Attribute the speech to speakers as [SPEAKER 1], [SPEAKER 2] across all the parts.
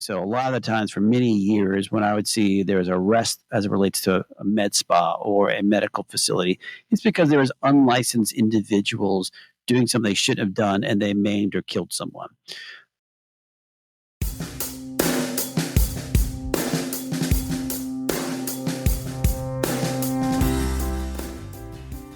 [SPEAKER 1] So a lot of the times for many years when I would see there was a arrest as it relates to a med spa or a medical facility, it's because there was unlicensed individuals doing something they shouldn't have done and they maimed or killed someone.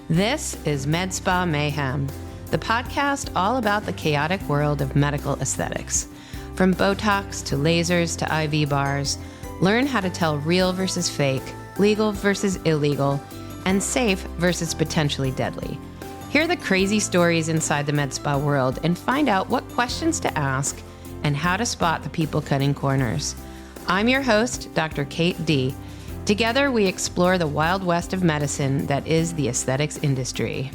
[SPEAKER 2] This is Med Spa Mayhem, the podcast all about the chaotic world of medical aesthetics. From Botox to lasers to IV bars, learn how to tell real versus fake, legal versus illegal, and safe versus potentially deadly. Hear the crazy stories inside the med spa world and find out what questions to ask and how to spot the people cutting corners. I'm your host, Dr. Kate D. Together, we explore the wild west of medicine that is the aesthetics industry.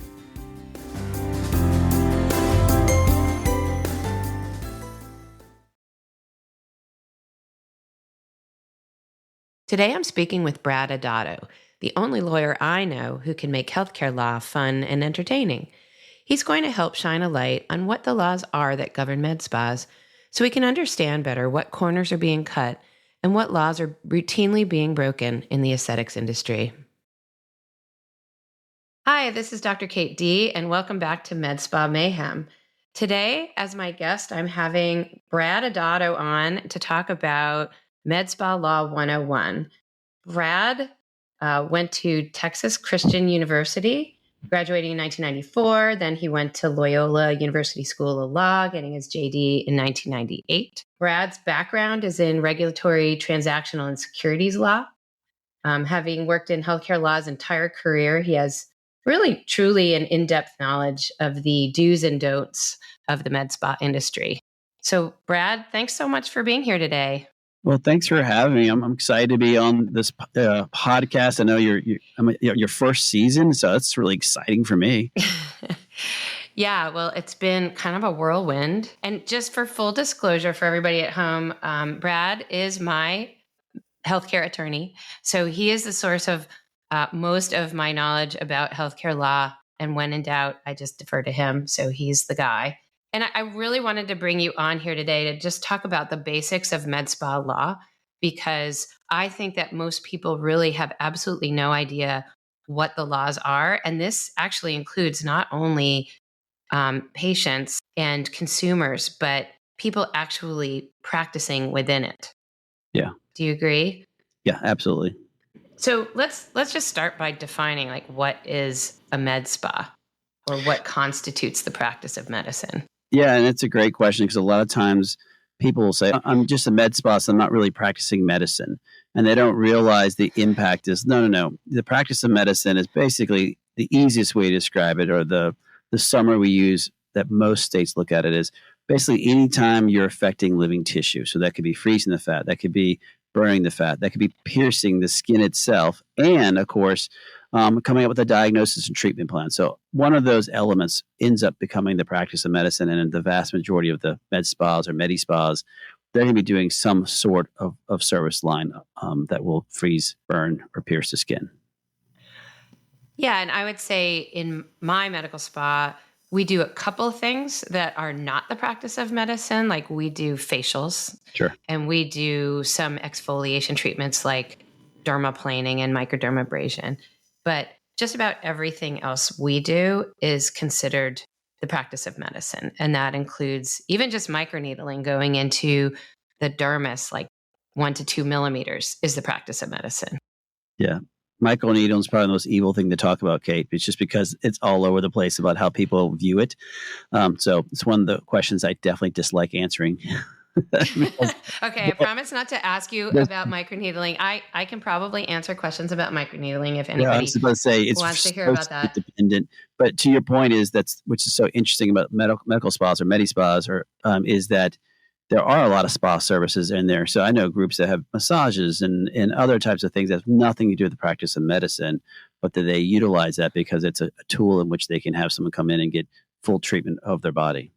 [SPEAKER 2] Today, I'm speaking with Brad Adatto, the only lawyer I know who can make healthcare law fun and entertaining. He's going to help shine a light on what the laws are that govern med spas so we can understand better what corners are being cut and what laws are routinely being broken in the aesthetics industry. Hi, this is Dr. Kate D, and welcome back to Med Spa Mayhem. Today, as my guest, I'm having Brad Adatto on to talk about Med Spa Law 101. Brad went to Texas Christian University, graduating in 1994. Then he went to Loyola University School of Law, getting his JD in 1998. Brad's background is in regulatory, transactional, and securities law. Having worked in healthcare law his entire career, he has really, truly an in-depth knowledge of the do's and don'ts of the med spa industry. So, Brad, thanks so much for being here today.
[SPEAKER 1] Well, thanks for having me. I'm excited to be on this podcast. I know I'm your first season, so that's really exciting for me.
[SPEAKER 2] Yeah, well, it's been kind of a whirlwind. And just for full disclosure for everybody at home, Brad is my healthcare attorney. So he is the source of most of my knowledge about healthcare law. And when in doubt, I just defer to him. So he's the guy. And I really wanted to bring you on here today to just talk about the basics of med spa law, because I think that most people really have absolutely no idea what the laws are. And this actually includes not only patients and consumers, but people actually practicing within it.
[SPEAKER 1] Yeah.
[SPEAKER 2] Do you agree?
[SPEAKER 1] Yeah, absolutely.
[SPEAKER 2] So let's just start by defining like what is a med spa or what constitutes the practice of medicine.
[SPEAKER 1] Yeah, and it's a great question because a lot of times people will say, I'm just a med spa, so I'm not really practicing medicine. And they don't realize the impact is, no. The practice of medicine is basically the easiest way to describe it, or the summary we use that most states look at it is basically anytime you're affecting living tissue. So that could be freezing the fat, that could be burning the fat, that could be piercing the skin itself, and of course, coming up with a diagnosis and treatment plan. So one of those elements ends up becoming the practice of medicine, and in the vast majority of the med spas or medi spas, they're going to be doing some sort of service line that will freeze, burn, or pierce the skin.
[SPEAKER 2] Yeah, and I would say in my medical spa, we do a couple of things that are not the practice of medicine. Like we do facials.
[SPEAKER 1] Sure.
[SPEAKER 2] And we do some exfoliation treatments like dermaplaning and microdermabrasion. But just about everything else we do is considered the practice of medicine. And that includes even just microneedling going into the dermis, like 1 to 2 millimeters is the practice of medicine.
[SPEAKER 1] Yeah. Microneedling is probably the most evil thing to talk about, Kate. It's just because it's all over the place about how people view it. So it's one of the questions I definitely dislike answering.
[SPEAKER 2] Okay, I promise not to ask you about microneedling. I can probably answer questions about microneedling if anybody
[SPEAKER 1] I was about to say, it's
[SPEAKER 2] wants to hear about that.
[SPEAKER 1] Dependent. But to your point which is so interesting about medical spas or medi spas is that there are a lot of spa services in there. So I know groups that have massages and other types of things that have nothing to do with the practice of medicine, but that they utilize that because it's a tool in which they can have someone come in and get full treatment of their body.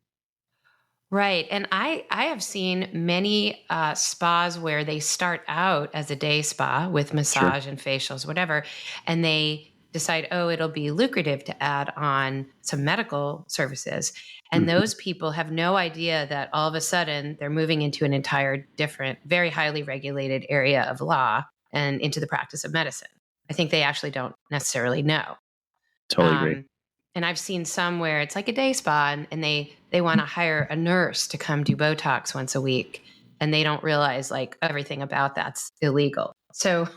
[SPEAKER 2] Right. And I have seen many spas where they start out as a day spa with massage and facials, whatever, and they decide, oh, it'll be lucrative to add on some medical services. And those people have no idea that all of a sudden they're moving into an entire different, very highly regulated area of law and into the practice of medicine. I think they actually don't necessarily know.
[SPEAKER 1] Totally agree.
[SPEAKER 2] And I've seen some where it's like a day spa and they want to hire a nurse to come do Botox once a week. And they don't realize like everything about that's illegal. So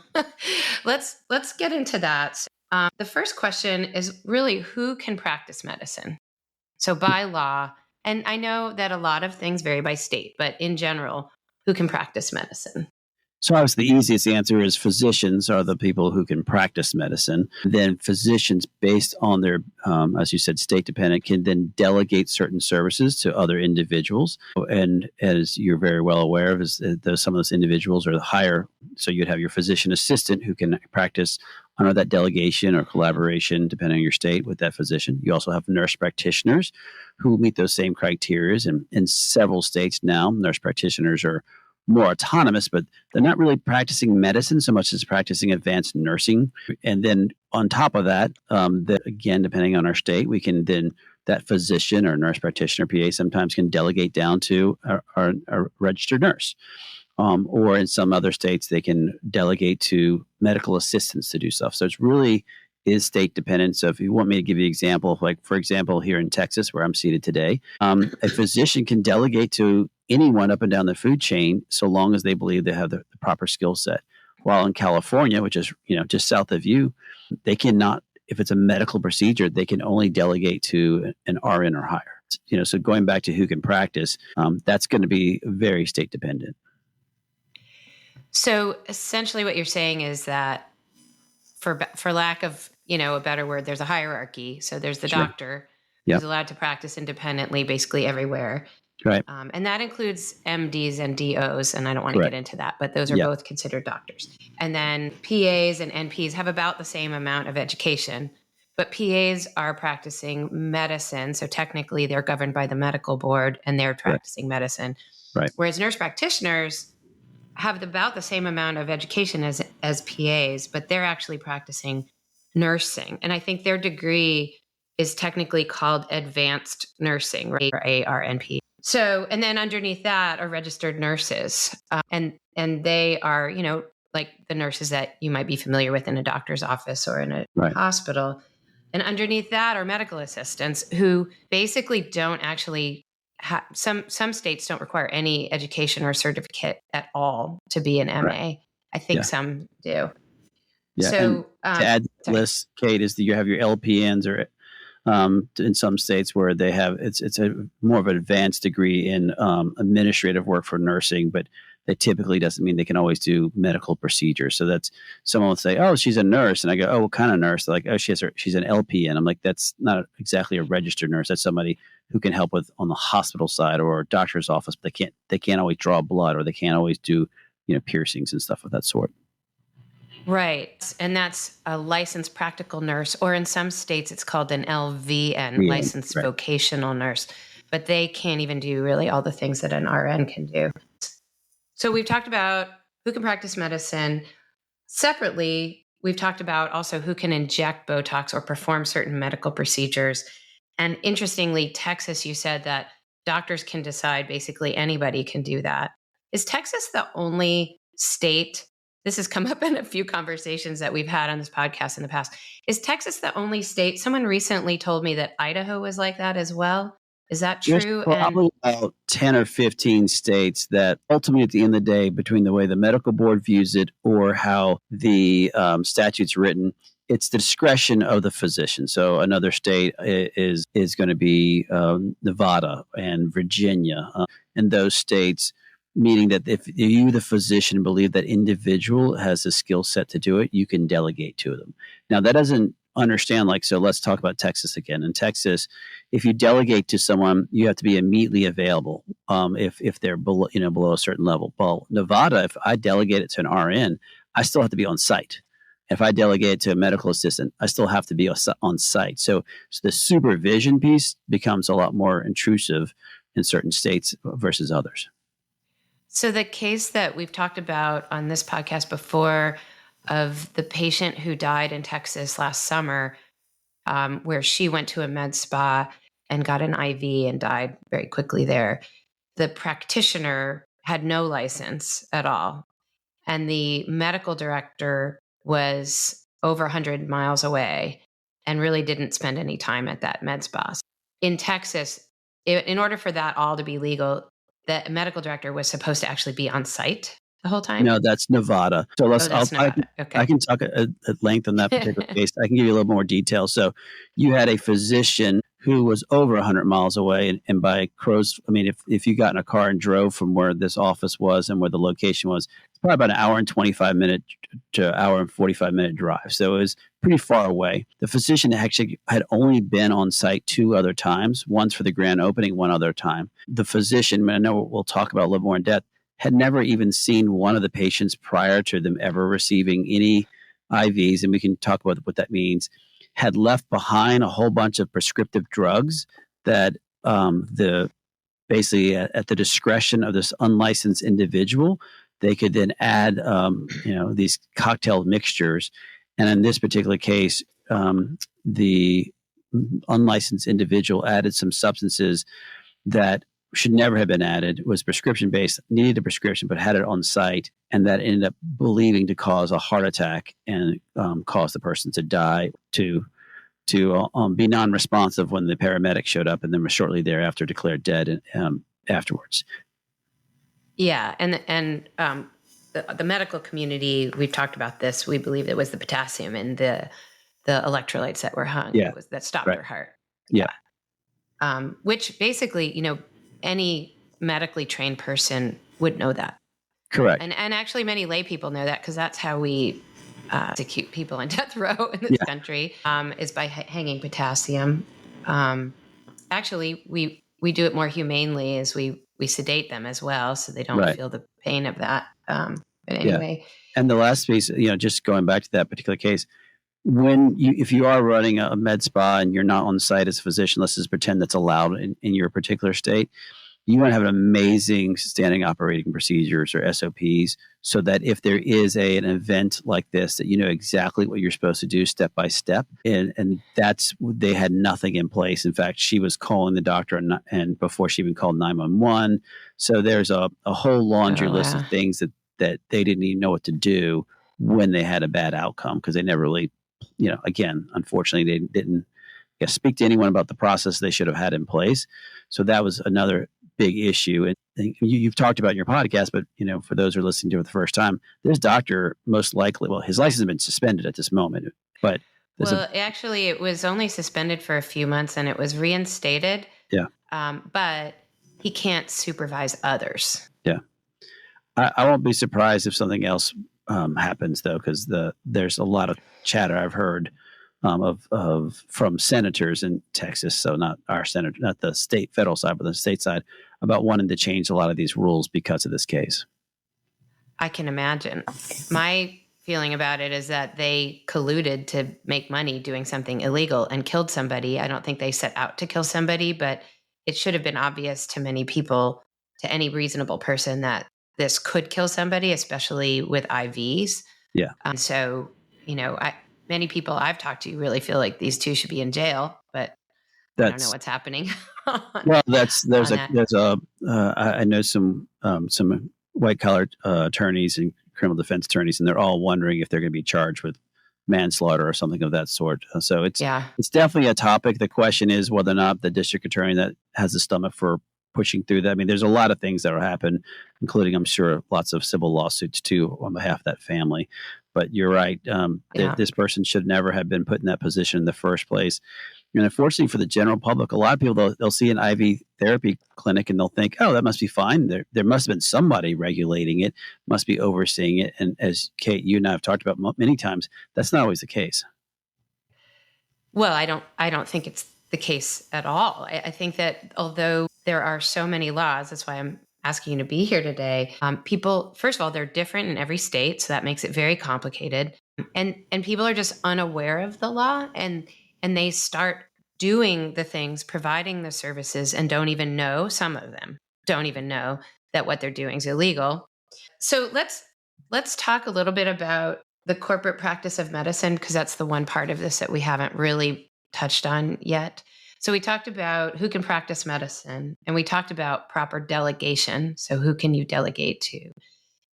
[SPEAKER 2] let's get into that. The first question is really who can practice medicine? So by law, and I know that a lot of things vary by state, but in general, who can practice medicine?
[SPEAKER 1] So obviously the easiest answer is physicians are the people who can practice medicine. Then physicians, based on their, as you said, state dependent, can then delegate certain services to other individuals. And as you're very well aware of, is some of those individuals are the higher. So you'd have your physician assistant who can practice under that delegation or collaboration, depending on your state, with that physician. You also have nurse practitioners who meet those same criteria. And in several states now, nurse practitioners are more autonomous, but they're not really practicing medicine so much as practicing advanced nursing. And then on top of that, again, depending on our state, we can then, that physician or nurse practitioner, PA, sometimes can delegate down to a registered nurse. Or in some other states, they can delegate to medical assistants to do stuff. So it's really is state dependent. So if you want me to give you an example, like for example, here in Texas, where I'm seated today, a physician can delegate to anyone up and down the food chain so long as they believe they have the proper skill set. While in California, which is just south of you, they cannot. If it's a medical procedure, they can only delegate to an RN or higher. So going back to who can practice, that's going to be very state dependent.
[SPEAKER 2] So essentially, what you're saying is that, for lack of a better word, there's a hierarchy. So there's the doctor who's allowed to practice independently, basically everywhere.
[SPEAKER 1] Right.
[SPEAKER 2] And that includes MDs and DOs, and I don't want to get into that, but those are both considered doctors. And then PAs and NPs have about the same amount of education, but PAs are practicing medicine. So technically they're governed by the medical board and they're practicing medicine.
[SPEAKER 1] Right.
[SPEAKER 2] Whereas nurse practitioners have about the same amount of education as PAs, but they're actually practicing nursing. And I think their degree is technically called advanced nursing, right? Or ARNP. So, and then underneath that are registered nurses. And they are, like the nurses that you might be familiar with in a doctor's office or in a hospital. And underneath that are medical assistants who basically don't actually some states don't require any education or certificate at all to be an MA. I think some do.
[SPEAKER 1] Yeah.
[SPEAKER 2] So
[SPEAKER 1] to add to the list, Kate, is that you have your LPNs or in some states where they have it's a more of an advanced degree in administrative work for nursing, but that typically doesn't mean they can always do medical procedures. So that's someone will say, "Oh, she's a nurse," and I go, "Oh, what kind of nurse?" They're like, "Oh, she's an LPN." I'm like, "That's not exactly a registered nurse. That's somebody who can help with on the hospital side or a doctor's office, but they can't always draw blood or they can't always do piercings and stuff of that sort."
[SPEAKER 2] Right. And that's a licensed practical nurse, or in some states it's called an LVN, licensed vocational nurse, but they can't even do really all the things that an RN can do. So we've talked about who can practice medicine. Separately, we've talked about also who can inject Botox or perform certain medical procedures. And interestingly, Texas, you said that doctors can decide basically anybody can do that. Is Texas the only state? This has come up in a few conversations that we've had on this podcast in the past. Is Texas the only state? Someone recently told me that Idaho was like that as well. Is that true?
[SPEAKER 1] There's probably about 10 or 15 states that ultimately at the end of the day, between the way the medical board views it or how the statute's written, it's the discretion of the physician. So another state is going to be Nevada and Virginia. And those states, meaning that if you, the physician, believe that individual has a skill set to do it, you can delegate to them. Now, that doesn't understand, so let's talk about Texas again. In Texas, if you delegate to someone, you have to be immediately available if they're below a certain level. Well, Nevada, if I delegate it to an RN, I still have to be on site. If I delegate it to a medical assistant, I still have to be on site. So the supervision piece becomes a lot more intrusive in certain states versus others.
[SPEAKER 2] So the case that we've talked about on this podcast before, of the patient who died in Texas last summer, where she went to a med spa and got an IV and died very quickly there. The practitioner had no license at all. And the medical director was over 100 miles away and really didn't spend any time at that med spa. In Texas, in order for that all to be legal, the medical director was supposed to actually be on site the whole time.
[SPEAKER 1] No, that's Nevada. So
[SPEAKER 2] Oh, that's Nevada.
[SPEAKER 1] I
[SPEAKER 2] Okay.
[SPEAKER 1] can talk at length on that particular case. I can give you a little more detail. So you had a physician who was over 100 miles away, and by crows, I mean, if you got in a car and drove from where this office was and where the location was, it's probably about an hour and 25 minute to hour and 45-minute drive. So it was pretty far away. The physician actually had only been on site 2 other times, once for the grand opening, one other time. The physician, I know we'll talk about a little more in depth, had never even seen one of the patients prior to them ever receiving any IVs, and we can talk about what that means, had left behind a whole bunch of prescriptive drugs that the basically at the discretion of this unlicensed individual, they could then add these cocktail mixtures. And in this particular case, the unlicensed individual added some substances that should never have been added, was prescription based, needed a prescription, but had it on site, and that ended up believing to cause a heart attack and cause the person to die, to be non-responsive when the paramedic showed up, and then was shortly thereafter declared dead afterwards.
[SPEAKER 2] Yeah, and the medical community, we've talked about this. We believe it was the potassium and the electrolytes that were hung.
[SPEAKER 1] Yeah,
[SPEAKER 2] that stopped
[SPEAKER 1] right.
[SPEAKER 2] her heart.
[SPEAKER 1] Yeah.
[SPEAKER 2] Which basically, any medically trained person would know that.
[SPEAKER 1] Correct.
[SPEAKER 2] And actually many lay people know that, because that's how we execute people on death row in this country, is by hanging potassium. Actually, we do it more humanely, as we sedate them as well, so they don't feel the pain of that. But anyway.
[SPEAKER 1] Yeah. And the last piece, just going back to that particular case, if you are running a med spa and you're not on site as a physician, let's just pretend that's allowed in your particular state, you want to have an amazing standing operating procedures, or SOPs, so that if there is an event like this, that you know exactly what you're supposed to do step by step. And they had nothing in place. In fact, she was calling the doctor and before she even called 911. So there's a whole laundry list of things that they didn't even know what to do when they had a bad outcome, because they never really, again, unfortunately, they didn't speak to anyone about the process they should have had in place. So that was another big issue. And you've talked about in your podcast, but for those who are listening to it the first time, this doctor most likely, his license has been suspended at this moment, but
[SPEAKER 2] actually it was only suspended for a few months and it was reinstated.
[SPEAKER 1] Yeah.
[SPEAKER 2] But he can't supervise others.
[SPEAKER 1] Yeah. I won't be surprised if something else happens, though, because there's a lot of chatter I've heard from senators in Texas, so not our senator, not the federal side, but the state side, about wanting to change a lot of these rules because of this case.
[SPEAKER 2] I can imagine. My feeling about it is that they colluded to make money doing something illegal and killed somebody. I don't think they set out to kill somebody, but it should have been obvious to many people, to any reasonable person, that this could kill somebody, especially with IVs.
[SPEAKER 1] Yeah.
[SPEAKER 2] So, many people I've talked to really feel like these two should be in jail, but I don't know what's happening.
[SPEAKER 1] I know some white collar attorneys and criminal defense attorneys, and they're all wondering if they're going to be charged with manslaughter or something of that sort. So it's definitely a topic. The question is whether or not the district attorney that has the stomach for pushing through that. I mean, there's a lot of things that will happen, including, I'm sure, lots of civil lawsuits too on behalf of that family. But you're right. This person should never have been put in that position in the first place. And unfortunately for the general public, a lot of people, they'll see an IV therapy clinic and they'll think, oh, that must be fine. There must have been somebody regulating it, must be overseeing it. And as Kate, you and I have talked about many times, that's not always the case.
[SPEAKER 2] Well, I don't think it's the case at all. I think that although there are so many laws, that's why I'm asking you to be here today. People, first of all, they're different in every state, so that makes it very complicated. And people are just unaware of the law, and they start doing the things, providing the services, and don't even know, some of them don't even know that what they're doing is illegal. So let's talk a little bit about the corporate practice of medicine? Because that's the one part of this that we haven't really touched on yet. So we talked about who can practice medicine, and we talked about proper delegation. So who can you delegate to?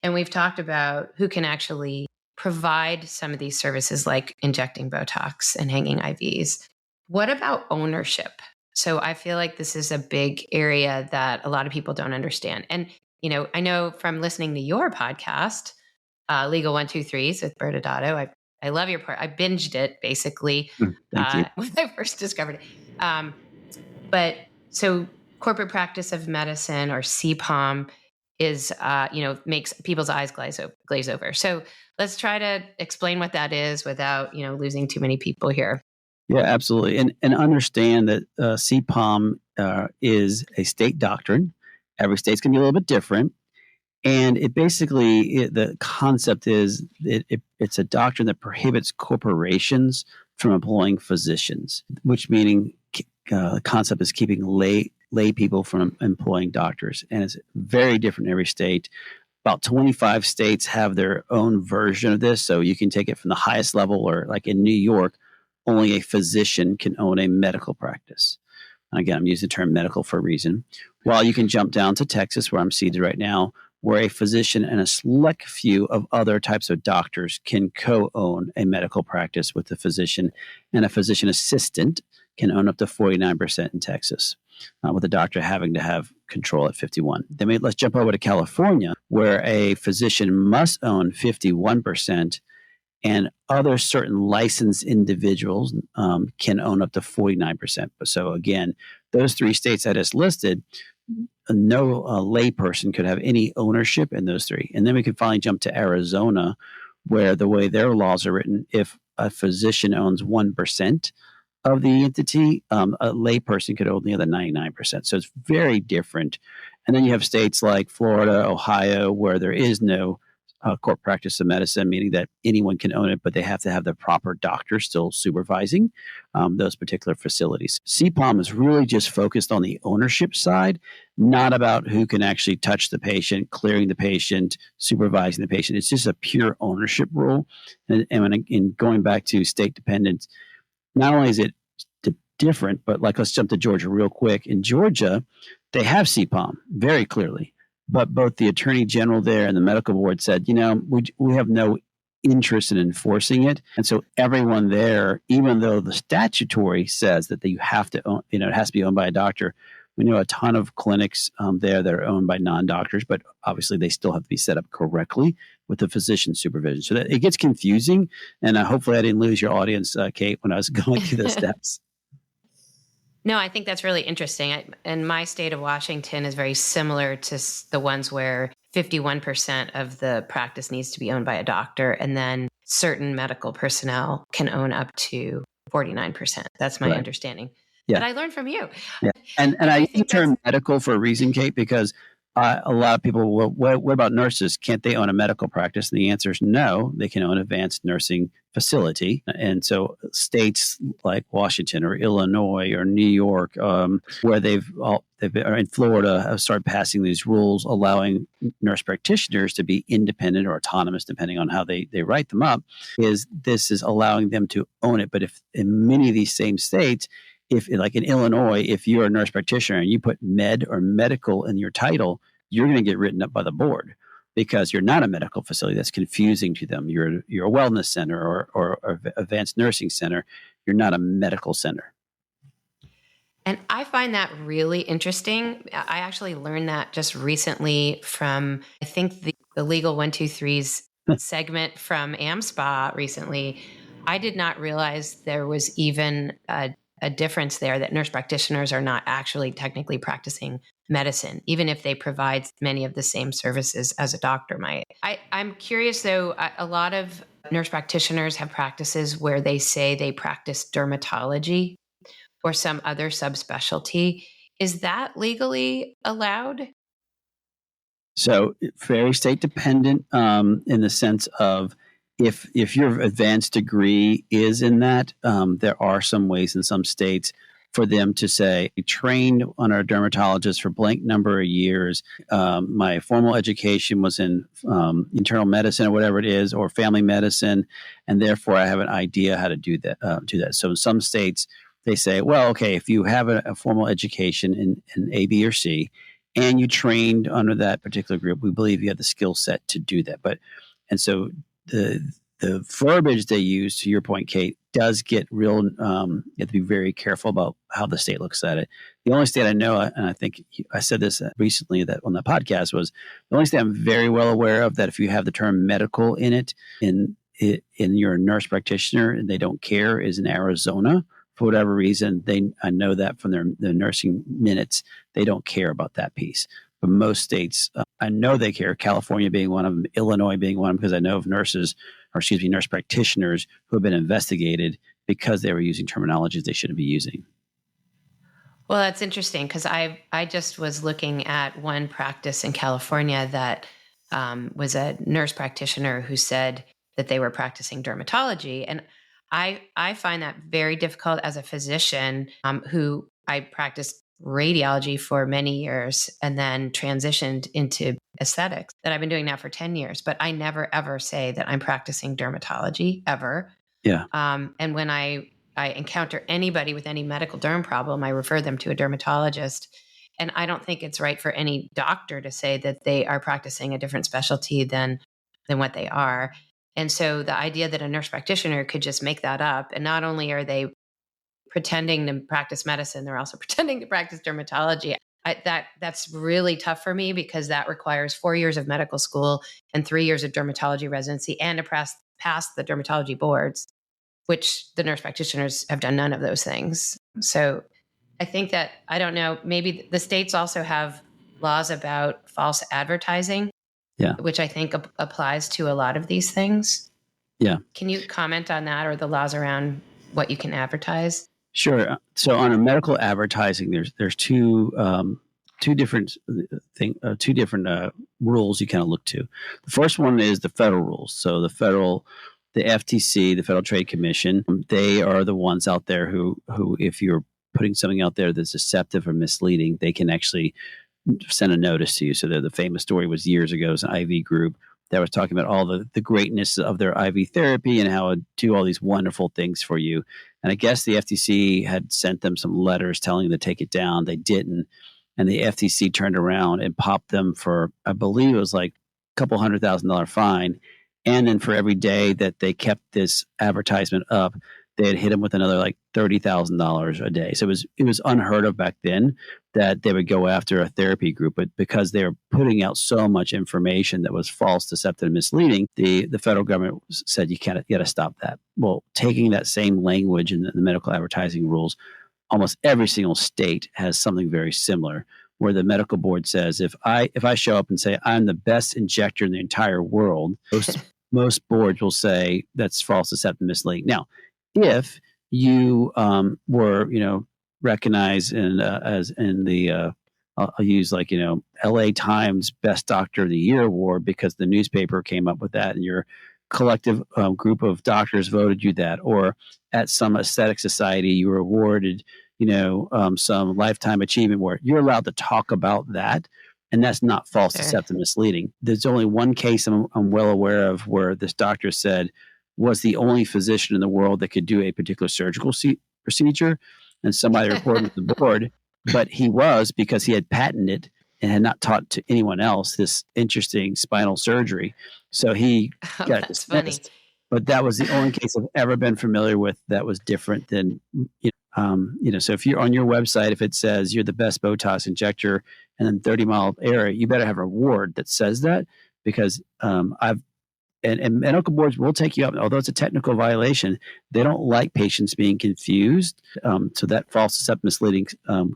[SPEAKER 2] And we've talked about who can actually provide some of these services like injecting Botox and hanging IVs. What about ownership? So I feel like this is a big area that a lot of people don't understand. And, I know from listening to your podcast, Legal 123s with Brad Adatto, I love your part. I binged it basically
[SPEAKER 1] Thank you.
[SPEAKER 2] when I first discovered it. But so corporate practice of medicine, or CPOM, is, makes people's eyes glaze over. So let's try to explain what that is without, losing too many people here.
[SPEAKER 1] Yeah, absolutely. And understand that CPOM is a state doctrine. Every state's going to be a little bit different. And it basically, the concept is it's a doctrine that prohibits corporations from employing physicians, which meaning the concept is keeping lay people from employing doctors. And it's very different in every state. About 25 states have their own version of this. So you can take it from the highest level, or like in New York, only a physician can own a medical practice. And again, I'm using the term medical for a reason. While you can jump down to Texas, where I'm seated right now, where a physician and a select few of other types of doctors can co-own a medical practice with the physician, and a physician assistant can own up to 49% in Texas, with the doctor having to have control at 51. Then let's jump over to California, where a physician must own 51%, and other certain licensed individuals can own up to 49%. So again, those three states I just listed, no layperson could have any ownership in those three. And then we can finally jump to Arizona, where the way their laws are written, if a physician owns 1% of the entity, a layperson could own the other 99%. So it's very different. And then you have states like Florida, Ohio, where there is no court practice of medicine, meaning that anyone can own it, but they have to have the proper doctor still supervising those particular facilities. CPOM is really just focused on the ownership side, not about who can actually touch the patient, clearing the patient, supervising the patient. It's just a pure ownership rule. And in going back to state dependence, not only is it different, but like, let's jump to Georgia real quick. In Georgia, they have CPOM very clearly. But both the attorney general there and the medical board said, we have no interest in enforcing it. And so everyone there, even though the statutory says that you have to own, it has to be owned by a doctor, we know a ton of clinics there that are owned by non-doctors, but obviously they still have to be set up correctly with the physician supervision. So that it gets confusing. And hopefully I didn't lose your audience, Kate, when I was going through the steps.
[SPEAKER 2] No, I think that's really interesting. And my state of Washington is very similar to the ones where 51% of the practice needs to be owned by a doctor, and then certain medical personnel can own up to 49%. That's my understanding. Yeah. But I learned from you.
[SPEAKER 1] Yeah. And I use the term medical for a reason, Kate, because a lot of people, well, what about nurses? Can't they own a medical practice? And the answer is no, they can own an advanced nursing facility. And so states like Washington or Illinois or New York, where they've in Florida, have started passing these rules allowing nurse practitioners to be independent or autonomous, depending on how they write them up, this is allowing them to own it. But if in many of these same states, if like in Illinois, if you're a nurse practitioner and you put med or medical in your title, you're going to get written up by the board because you're not a medical facility. That's confusing to them. You're a wellness center or advanced nursing center. You're not a medical center.
[SPEAKER 2] And I find that really interesting. I actually learned that just recently from, I think, the Legal 123's segment from AmSpa recently. I did not realize there was even a difference there, that nurse practitioners are not actually technically practicing medicine, even if they provide many of the same services as a doctor might. I'm curious, though, a lot of nurse practitioners have practices where they say they practice dermatology or some other subspecialty. Is that legally allowed?
[SPEAKER 1] So very state dependent in the sense of if your advanced degree is in that, there are some ways in some states for them to say, trained on a dermatologist for blank number of years. My formal education was in internal medicine or whatever it is, or family medicine, and therefore I have an idea how to do that. So in some states, they say, well, okay, if you have a formal education in A, B, or C, and you trained under that particular group, we believe you have the skill set to do that. And so the verbiage they use, to your point, Kate, does get real. You have to be very careful about how the state looks at it. The only state I know, and I think I said this recently that on the podcast, was the only state I'm very well aware of that if you have the term medical in it, in you're a nurse practitioner and they don't care, is in Arizona. For whatever reason, I know that from their nursing minutes, they don't care about that piece. But most states, I know they care. California being one of them, Illinois being one of them, because I know of nurse practitioners who have been investigated because they were using terminologies they shouldn't be using.
[SPEAKER 2] Well, that's interesting because I just was looking at one practice in California that was a nurse practitioner who said that they were practicing dermatology. And I find that very difficult as a physician who I practiced radiology for many years and then transitioned into aesthetics that I've been doing now for 10 years. But I never, ever say that I'm practicing dermatology ever.
[SPEAKER 1] Yeah.
[SPEAKER 2] And when I encounter anybody with any medical derm problem, I refer them to a dermatologist. And I don't think it's right for any doctor to say that they are practicing a different specialty than what they are. And so the idea that a nurse practitioner could just make that up, and not only are they pretending to practice medicine, they're also pretending to practice dermatology. That's really tough for me because that requires 4 years of medical school and 3 years of dermatology residency and to pass the dermatology boards, which the nurse practitioners have done none of those things. So I think that, I don't know, maybe the states also have laws about false advertising, which I think applies to a lot of these things.
[SPEAKER 1] Yeah.
[SPEAKER 2] Can you comment on that or the laws around what you can advertise?
[SPEAKER 1] Sure. So on a medical advertising, there's two different rules you kind of look to. The first one is the federal rules. So the FTC, the Federal Trade Commission, they are the ones out there who if you're putting something out there that's deceptive or misleading, they can actually send a notice to you. So the famous story was years ago, it was an IV group that was talking about all the greatness of their IV therapy and how it would do all these wonderful things for you. And I guess the FTC had sent them some letters telling them to take it down. They didn't. And the FTC turned around and popped them for, I believe it was like a couple $100,000 fine. And then for every day that they kept this advertisement up, they had hit them with another like $30,000 a day. So it was unheard of back then that they would go after a therapy group, but because they were putting out so much information that was false, deceptive, and misleading, the federal government said you got to stop that. Well, taking that same language in the medical advertising rules, almost every single state has something very similar, where the medical board says if I show up and say I'm the best injector in the entire world, most boards will say that's false, deceptive, misleading. Now, if you were, recognized as in the I'll use like LA Times Best Doctor of the Year award because the newspaper came up with that, and your collective group of doctors voted you that, or at some aesthetic society you were awarded some lifetime achievement award. You're allowed to talk about that. And that's not false, deceptive, misleading. There's only one case I'm well aware of where this doctor said was the only physician in the world that could do a particular surgical procedure, and somebody reported to the board, but he was, because he had patented and had not taught to anyone else this interesting spinal surgery. So he got dismissed. Funny. But that was the only case I've ever been familiar with that was different than, so if you're on your website, if it says you're the best Botox injector and then 30-mile area, you better have a award that says that, because and medical boards will take you up. Although it's a technical violation, they don't like patients being confused. So that false, deceptive, misleading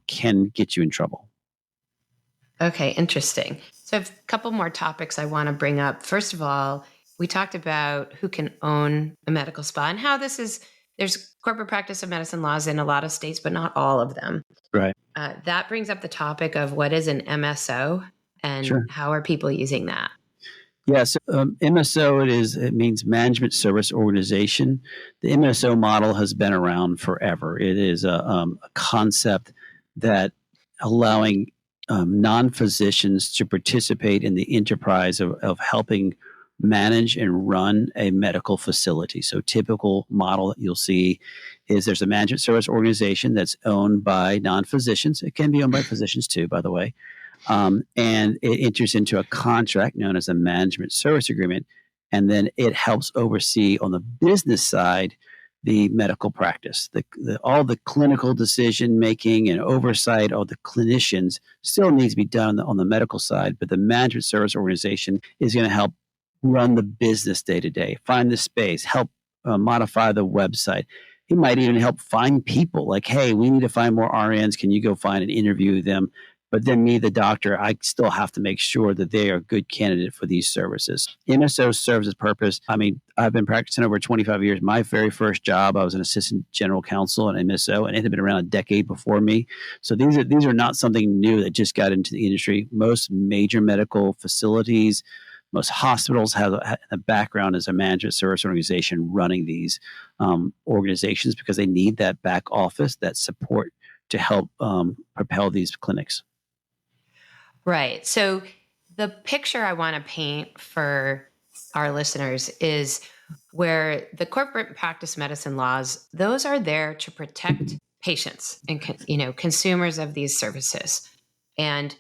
[SPEAKER 1] can get you in trouble.
[SPEAKER 2] Okay, interesting. So I have a couple more topics I want to bring up. First of all, we talked about who can own a medical spa and how there's corporate practice of medicine laws in a lot of states, but not all of them.
[SPEAKER 1] Right.
[SPEAKER 2] That brings up the topic of what is an MSO and How are people using that?
[SPEAKER 1] Yes, MSO it means Management Service Organization. The MSO model has been around forever. It is a concept that allowing non-physicians to participate in the enterprise of helping manage and run a medical facility. So typical model that you'll see is there's a management service organization that's owned by non-physicians. It can be owned by physicians too, by the way. And it enters into a contract known as a management service agreement. And then it helps oversee on the business side the medical practice. All the clinical decision making and oversight of the clinicians still needs to be done on the medical side, but the management service organization is going to help run the business day to day, find the space, help modify the website. He might even help find people like, hey, we need to find more RNs. Can you go find and interview them? But then me, the doctor, I still have to make sure that they are a good candidate for these services. MSO serves its purpose. I mean, I've been practicing over 25 years. My very first job, I was an assistant general counsel at MSO, and it had been around a decade before me. So these are not something new that just got into the industry. Most major medical facilities, most hospitals have a background as a management service organization running these organizations because they need that back office, that support to help propel these clinics.
[SPEAKER 2] Right. So the picture I want to paint for our listeners is where the corporate practice medicine laws, those are there to protect patients and consumers of these services. And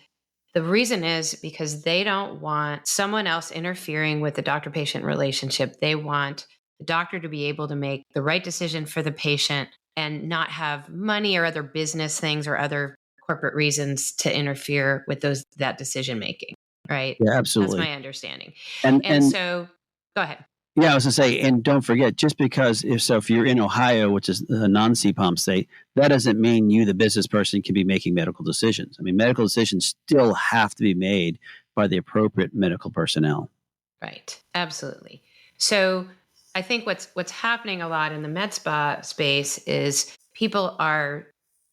[SPEAKER 2] the reason is because they don't want someone else interfering with the doctor-patient relationship. They want the doctor to be able to make the right decision for the patient and not have money or other business things or other corporate reasons to interfere with that decision making, right?
[SPEAKER 1] Yeah, absolutely.
[SPEAKER 2] That's my understanding.
[SPEAKER 1] And
[SPEAKER 2] So go ahead.
[SPEAKER 1] yeah, I was gonna say, and don't forget, just because if you're in Ohio, which is a non-CPOM state, that doesn't mean you, the business person, can be making medical decisions. I mean, medical decisions still have to be made by the appropriate medical personnel.
[SPEAKER 2] Right. Absolutely. So I think what's happening a lot in the med spa space is people are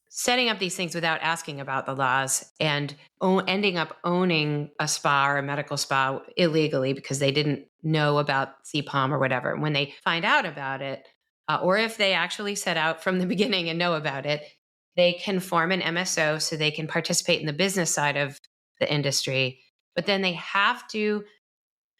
[SPEAKER 2] setting up these things without asking about the laws and ending up owning a spa or a medical spa illegally because they didn't know about CPOM or whatever. And when they find out about it, or if they actually set out from the beginning and know about it, they can form an MSO so they can participate in the business side of the industry. But then they have to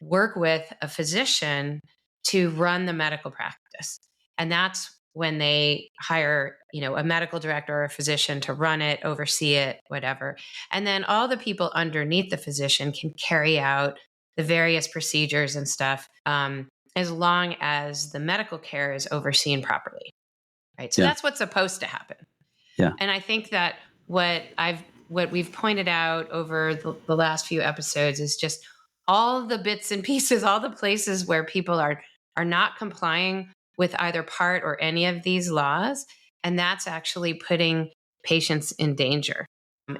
[SPEAKER 2] work with a physician to run the medical practice. And that's when they hire, a medical director or a physician to run it, oversee it, whatever. And then all the people underneath the physician can carry out the various procedures and stuff, as long as the medical care is overseen properly. Right. So that's what's supposed to happen.
[SPEAKER 1] Yeah.
[SPEAKER 2] And I think that what we've pointed out over the last few episodes is just all the bits and pieces, all the places where people are not complying with either part or any of these laws. And that's actually putting patients in danger.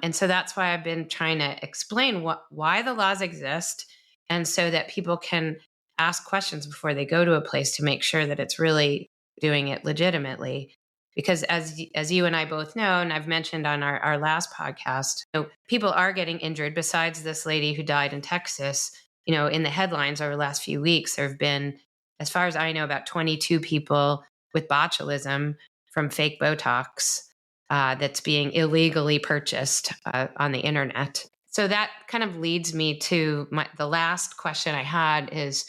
[SPEAKER 2] And so that's why I've been trying to explain why the laws exist. And so that people can ask questions before they go to a place to make sure that it's really doing it legitimately. Because as you and I both know, and I've mentioned on our last podcast, people are getting injured. Besides this lady who died in Texas, in the headlines over the last few weeks, there have been, as far as I know, about 22 people with botulism from fake Botox that's being illegally purchased on the internet. So that kind of leads me to the last question I had is,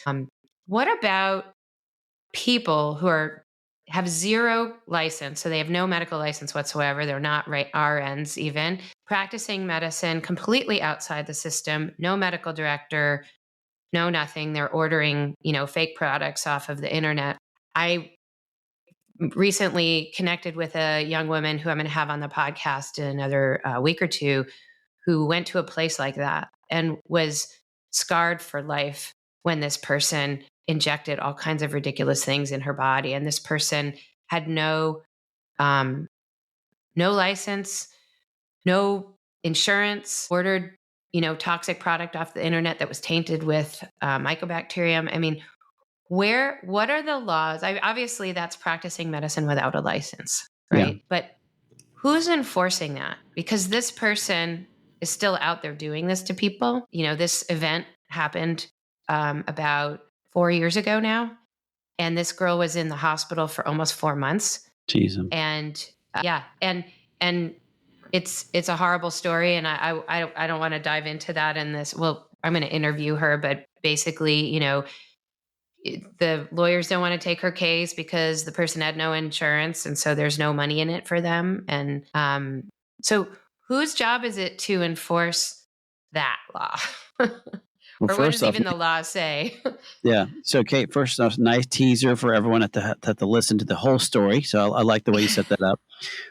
[SPEAKER 2] what about people who have zero license, so they have no medical license whatsoever, they're not RNs even, practicing medicine completely outside the system, no medical director, no nothing, they're ordering, fake products off of the internet. I recently connected with a young woman who I'm going to have on the podcast in another week or two, who went to a place like that and was scarred for life when this person injected all kinds of ridiculous things in her body. And this person had no license, no insurance, ordered, toxic product off the internet that was tainted with mycobacterium. I mean, what are the laws? Obviously that's practicing medicine without a license, right?
[SPEAKER 1] Yeah.
[SPEAKER 2] But who's enforcing that? Because this person is still out there doing this to people. This event happened about 4 years ago now. And this girl was in the hospital for almost 4 months.
[SPEAKER 1] Jeez.
[SPEAKER 2] And yeah, and it's a horrible story. And I don't want to dive into that in this. Well, I'm going to interview her, but basically, the lawyers don't want to take her case because the person had no insurance, and so there's no money in it for them. And so whose job is it to enforce that law?
[SPEAKER 1] Well,
[SPEAKER 2] Or what
[SPEAKER 1] first
[SPEAKER 2] does
[SPEAKER 1] off,
[SPEAKER 2] even the law say?
[SPEAKER 1] yeah. So, Kate, first off, nice teaser for everyone to listen to the whole story. So, I like the way you set that up.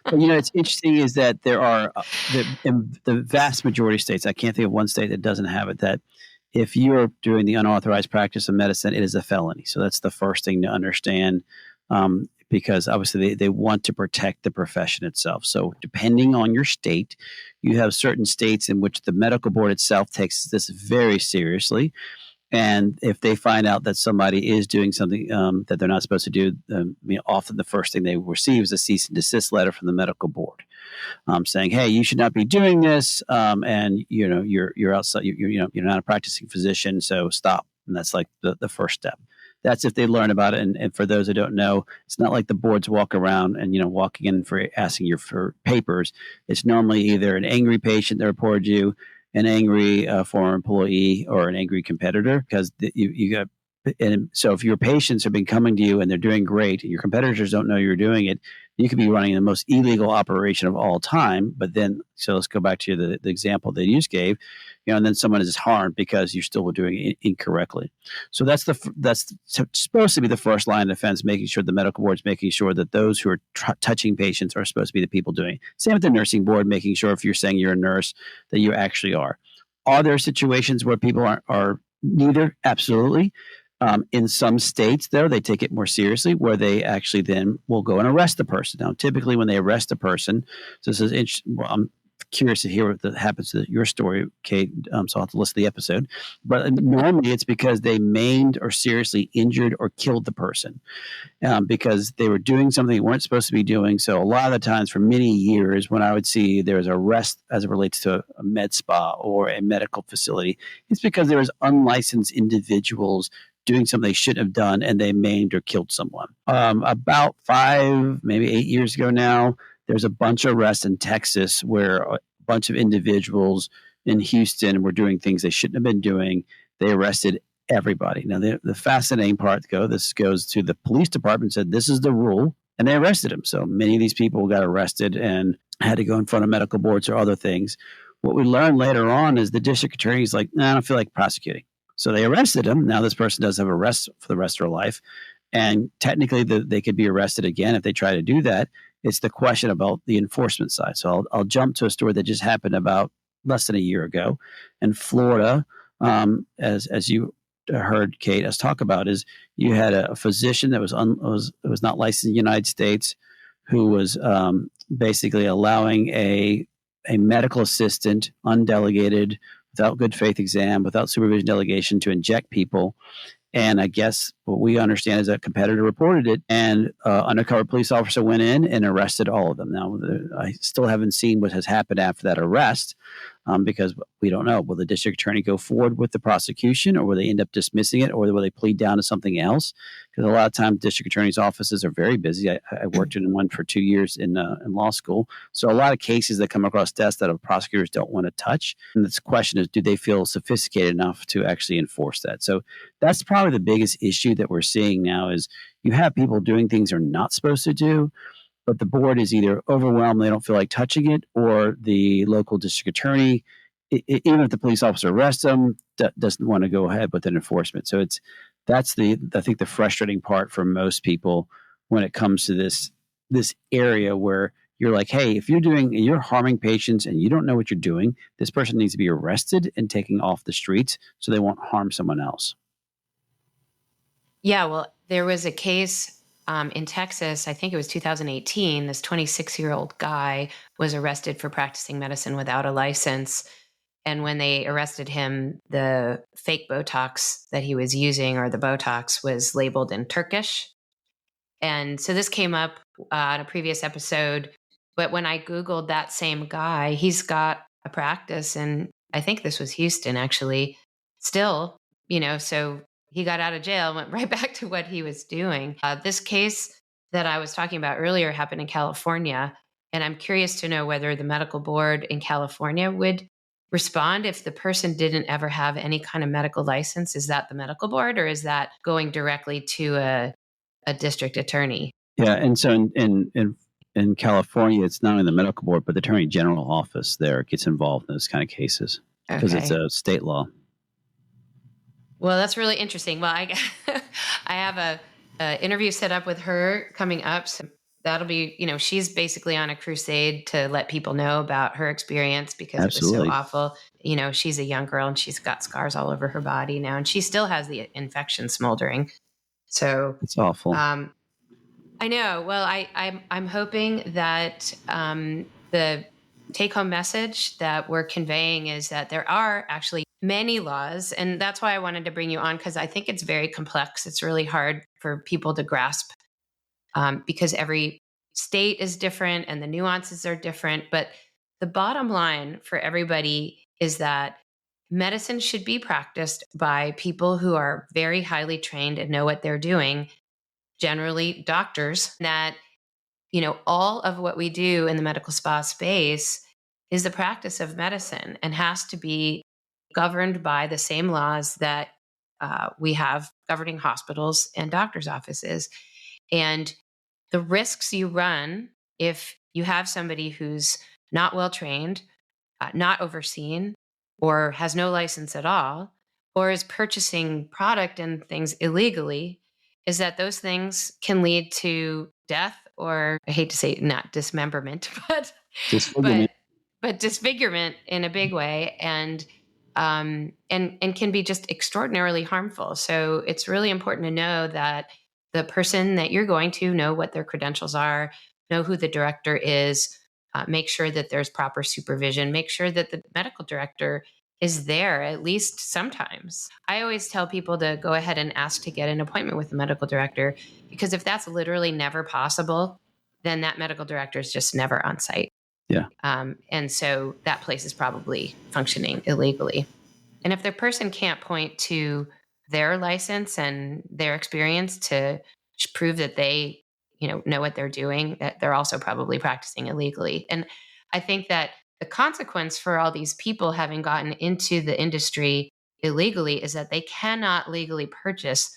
[SPEAKER 1] But it's interesting is that there are in the vast majority of states. I can't think of one state that doesn't have it. That if you're doing the unauthorized practice of medicine, it is a felony. So that's the first thing to understand, because obviously they want to protect the profession itself. So depending on your state, you have certain states in which the medical board itself takes this very seriously. And if they find out that somebody is doing something that they're not supposed to do, often the first thing they receive is a cease and desist letter from the medical board, saying, "Hey, you should not be doing this, and you're outside. You're not a practicing physician, so stop." And that's like the first step. That's if they learn about it. And for those who don't know, it's not like the boards walk around and walking in for asking you for papers. It's normally either an angry patient that reported you, an angry former employee, or an angry competitor, because you got. And so if your patients have been coming to you and they're doing great, and your competitors don't know you're doing it, you could be running the most illegal operation of all time. But then, so let's go back to the example that you just gave, and then someone is harmed because you still were doing it incorrectly. So that's supposed to be the first line of defense, making sure the medical board is making sure that those who are touching patients are supposed to be the people doing it. Same with the nursing board, making sure if you're saying you're a nurse that you actually are. Are there situations where people are neither? Absolutely. In some states, though, they take it more seriously, where they actually then will go and arrest the person. Now, typically, when they arrest a person, so this is interesting. Well, I'm curious to hear what happens to your story, Kate. So I'll have to listen to the episode. But normally, it's because they maimed or seriously injured or killed the person, because they were doing something they weren't supposed to be doing. So a lot of the times, for many years, when I would see there was arrest as it relates to a med spa or a medical facility, it's because there was unlicensed individuals doing something they shouldn't have done, and they maimed or killed someone. About 5, maybe 8 years ago now, there's a bunch of arrests in Texas where a bunch of individuals in Houston were doing things they shouldn't have been doing. They arrested everybody. Now, the fascinating part, this goes to the police department, said this is the rule, and they arrested him. So many of these people got arrested and had to go in front of medical boards or other things. What we learned later on is the district attorney's like, I don't feel like prosecuting. So they arrested him. Now this person does have arrest for the rest of their life. And technically they could be arrested again if they try to do that. It's the question about the enforcement side. So I'll jump to a story that just happened about less than a year ago in Florida. As you heard Kate us talk about, is you had a physician that was not licensed in the United States, who was basically allowing a medical assistant, undelegated, without good faith exam, without supervision delegation, to inject people. And I guess what we understand is that competitor reported it, and undercover police officer went in and arrested all of them. Now, I still haven't seen what has happened after that arrest, because we don't know. Will the district attorney go forward with the prosecution, or will they end up dismissing it, or will they plead down to something else? Because a lot of times district attorneys' offices are very busy. I worked in one for 2 years in law school. So a lot of cases that come across desks that prosecutors don't want to touch. And the question is, do they feel sophisticated enough to actually enforce that? So that's probably the biggest issue that we're seeing now, is you have people doing things they're not supposed to do, but the board is either overwhelmed, they don't feel like touching it, or the local district attorney, even if the police officer arrests them, doesn't want to go ahead with an enforcement. So that's I think the frustrating part for most people when it comes to this area where you're like, hey, if you're harming patients and you don't know what you're doing, this person needs to be arrested and taken off the streets so they won't harm someone else.
[SPEAKER 2] Yeah, well, there was a case in Texas, I think it was 2018. This 26-year-old guy was arrested for practicing medicine without a license. And when they arrested him, the fake Botox that he was using, or the Botox, was labeled in Turkish. And so this came up on a previous episode. But when I Googled that same guy, he's got a practice in, I think this was Houston, actually, still so he got out of jail and went right back to what he was doing. This case that I was talking about earlier happened in California. And I'm curious to know whether the medical board in California would respond if the person didn't ever have any kind of medical license. Is that the medical board, or is that going directly to a district attorney?
[SPEAKER 1] Yeah, and so in California, it's not only the medical board, but the attorney general office there gets involved in those kind of cases because it's
[SPEAKER 2] Okay.
[SPEAKER 1] a state law.
[SPEAKER 2] Well, that's really interesting. Well, I I have a interview set up with her coming up. So that'll be, she's basically on a crusade to let people know about her experience because it was so
[SPEAKER 1] Absolutely.
[SPEAKER 2] awful. She's a young girl and she's got scars all over her body now, and she still has the infection smoldering. So
[SPEAKER 1] It's awful.
[SPEAKER 2] I know. Well, I'm hoping that the take-home message that we're conveying is that there are actually many laws, and that's why I wanted to bring you on, because I think it's very complex. It's really hard for people to grasp because every state is different and the nuances are different. But the bottom line for everybody is that medicine should be practiced by people who are very highly trained and know what they're doing, generally doctors, that all of what we do in the medical spa space is the practice of medicine and has to be governed by the same laws that we have governing hospitals and doctors' offices. And the risks you run if you have somebody who's not well trained, not overseen, or has no license at all, or is purchasing product and things illegally, is that those things can lead to death, or I hate to say not dismemberment, but
[SPEAKER 1] Disfigurement.
[SPEAKER 2] but disfigurement in a big way, and can be just extraordinarily harmful. So it's really important to know that the person that you're going to know what their credentials are, know who the director is, make sure that there's proper supervision, make sure that the medical director is there at least sometimes. I always tell people to go ahead and ask to get an appointment with the medical director, because if that's literally never possible, then that medical director is just never on site.
[SPEAKER 1] Yeah.
[SPEAKER 2] And so that place is probably functioning illegally. And if the person can't point to their license and their experience to prove that they, know what they're doing, that they're also probably practicing illegally. And I think that the consequence for all these people having gotten into the industry illegally is that they cannot legally purchase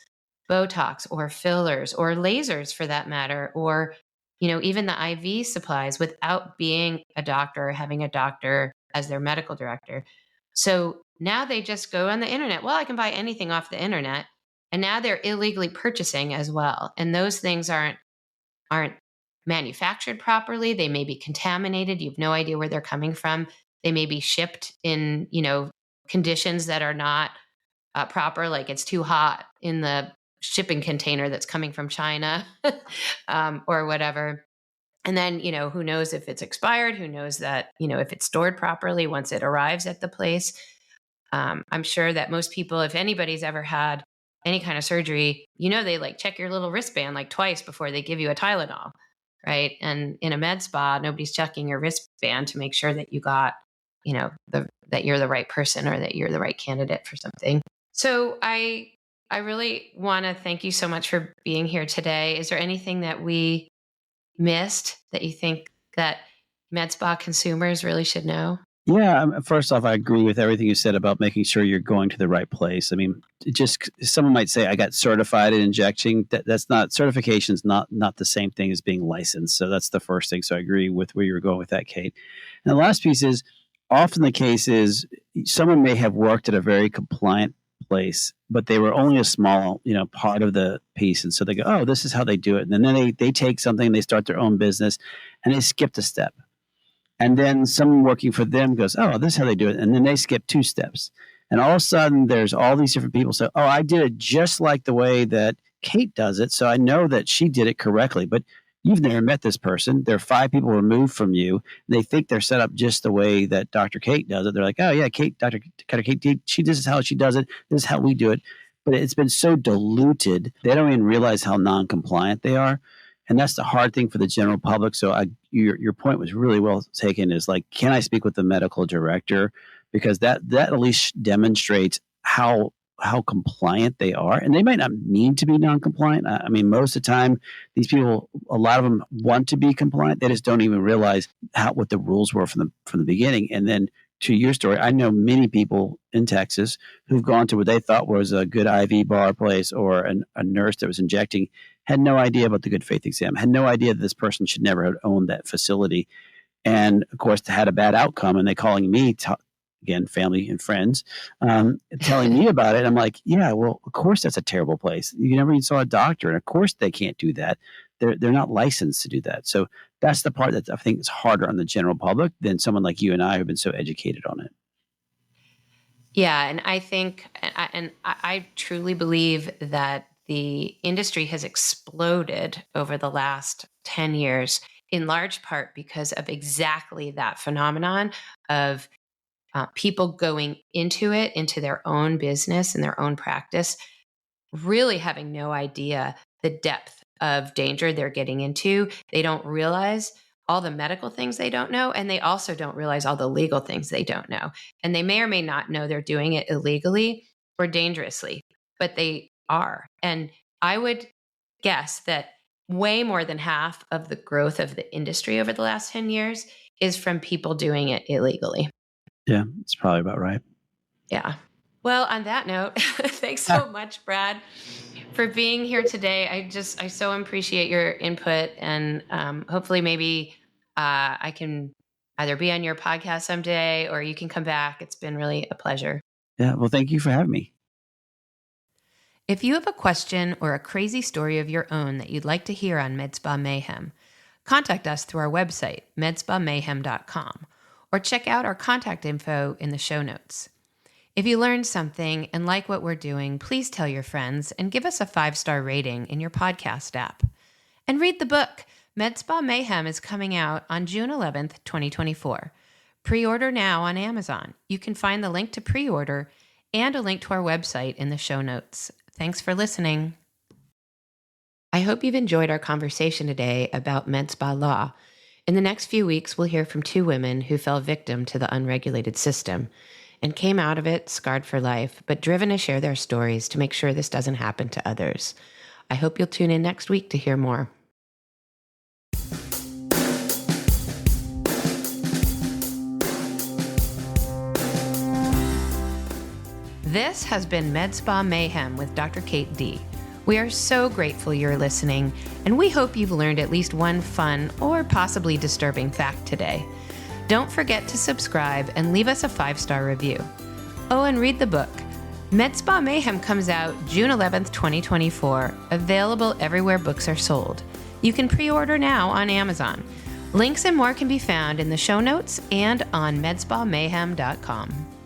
[SPEAKER 2] Botox or fillers or lasers, for that matter, or even the IV supplies without being a doctor or having a doctor as their medical director. So now they just go on the internet. Well, I can buy anything off the internet. And now they're illegally purchasing as well. And those things aren't manufactured properly. They may be contaminated. You have no idea where they're coming from. They may be shipped in, conditions that are not proper, like it's too hot in the shipping container that's coming from China or whatever. And then, who knows if it's expired? Who knows that, if it's stored properly once it arrives at the place? I'm sure that most people, if anybody's ever had any kind of surgery, they like check your little wristband like twice before they give you a Tylenol, right? And in a med spa, nobody's checking your wristband to make sure that you got, that you're the right person or that you're the right candidate for something. So I really want to thank you so much for being here today. Is there anything that we missed that you think that med spa consumers really should know?
[SPEAKER 1] Yeah, first off, I agree with everything you said about making sure you're going to the right place. I mean, just someone might say, I got certified in injecting. That's not, certification's not the same thing as being licensed. So that's the first thing. So I agree with where you're going with that, Kate. And the last piece is, often the case is someone may have worked at a very compliant place, but they were only a small, part of the piece. And so they go, oh, this is how they do it. And then they take something, they start their own business, and they skipped a step. And then someone working for them goes, oh, this is how they do it. And then they skip 2 steps. And all of a sudden, there's all these different people say, oh, I did it just like the way that Kate does it. So I know that she did it correctly. But you've never met this person. They're 5 people removed from you. They think they're set up just the way that Dr. Kate does it. They're like, oh, yeah, Dr. Kate, this is how she does it. This is how we do it. But it's been so diluted, they don't even realize how non-compliant they are. And that's the hard thing for the general public. So your point was really well taken, is like, can I speak with the medical director? Because that at least demonstrates how how compliant they are. And they might not mean to be non-compliant. I mean, most of the time, these people, a lot of them want to be compliant. They just don't even realize what the rules were from the beginning. And then to your story, I know many people in Texas who've gone to what they thought was a good IV bar place or a nurse that was injecting, had no idea about the good faith exam, had no idea that this person should never have owned that facility. And of course, had a bad outcome. And they calling me, again, family and friends, telling me about it. I'm like, yeah, well, of course that's a terrible place. You never even saw a doctor. And of course they can't do that. They're not licensed to do that. So that's the part that I think is harder on the general public than someone like you and I who've been so educated on it.
[SPEAKER 2] Yeah. And I think, and I truly believe that the industry has exploded over the last 10 years, in large part because of exactly that phenomenon of people going into their own business and their own practice, really having no idea the depth of danger they're getting into. They don't realize all the medical things they don't know, and they also don't realize all the legal things they don't know. And they may or may not know they're doing it illegally or dangerously, but they are. And I would guess that way more than half of the growth of the industry over the last 10 years is from people doing it illegally.
[SPEAKER 1] Yeah, it's probably about right.
[SPEAKER 2] Yeah. Well, on that note, thanks so much, Brad, for being here today. I so appreciate your input, and hopefully maybe I can either be on your podcast someday or you can come back. It's been really a pleasure.
[SPEAKER 1] Yeah. Well, thank you for having me.
[SPEAKER 2] If you have a question or a crazy story of your own that you'd like to hear on Med Spa Mayhem, contact us through our website, medspamayhem.com, or check out our contact info in the show notes. If you learned something and like what we're doing, please tell your friends and give us a 5-star rating in your podcast app. And read the book. Med Spa Mayhem is coming out on June 11th, 2024. Pre-order now on Amazon. You can find the link to pre-order and a link to our website in the show notes. Thanks for listening. I hope you've enjoyed our conversation today about med spa law. In the next few weeks, we'll hear from 2 women who fell victim to the unregulated system and came out of it scarred for life, but driven to share their stories to make sure this doesn't happen to others. I hope you'll tune in next week to hear more. This has been Med Spa Mayhem with Dr. Kate D. We are so grateful you're listening, and we hope you've learned at least one fun or possibly disturbing fact today. Don't forget to subscribe and leave us a 5-star review. Oh, and read the book. Med Spa Mayhem comes out June 11th, 2024, available everywhere books are sold. You can pre-order now on Amazon. Links and more can be found in the show notes and on medspamayhem.com.